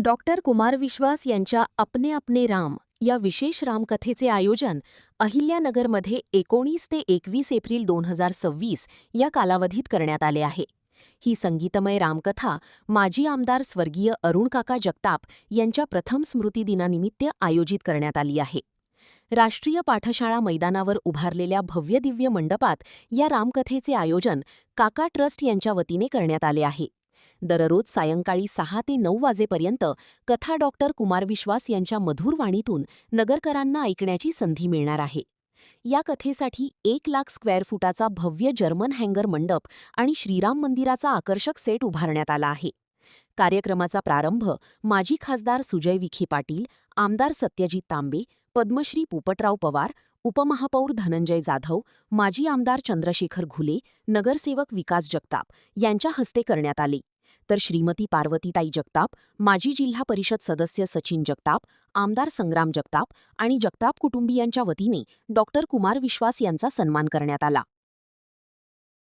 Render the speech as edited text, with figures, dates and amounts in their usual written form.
Doctor Kumar विश्वास यांच्या अपने अपने राम या विशेष रामकथेचे आयोजन अहिल्यानगरमध्ये 19 ते 21 एप्रिल 2026 या कालावधीत करण्यात आले आहे. ही संगीतमय रामकथा माजी आमदार स्वर्गीय अरुणकाका जगताप यांच्या प्रथम स्मृतिदिनानिमित्त आयोजित करण्यात आली आहे. राष्ट्रीय पाठशाळा मैदानावर उभारलेल्या भव्यदिव्य मंडपात या रामकथेचे आयोजन काका ट्रस्ट यांच्या वतीने करण्यात आले आहे. दररोज सायंकाळी 6 ते 9 वाजेपर्यंत कथा डॉक्टर कुमार विश्वास यांच्या मधुर वाणीतून नगरकरांना ऐकण्याची संधी मिळणार आहे. या कथेसाठी 1,00,000 स्क्वेअर फुटाचा भव्य जर्मन हँगर मंडप आणि श्रीराम मंदिराचा आकर्षक सेट उभारण्यात आला आहे. कार्यक्रमाचा प्रारंभ माजी खासदार सुजय विखे पाटील, आमदार सत्यजित तांबे, पद्मश्री पोपटराव पवार, उपमहापौर धनंजय जाधव, माजी आमदार चंद्रशेखर घुले, नगरसेवक विकास जगताप यांच्या हस्ते करण्यात आले. तर श्रीमती पार्वतीताई जगताप, माजी जिल्हा परिषद सदस्य सचिन जगताप, आमदार संग्राम जगताप आणि जगताप कुटुंबियांच्या वतीने डॉक्टर कुमार विश्वास यांचा सन्मान करण्यात आला.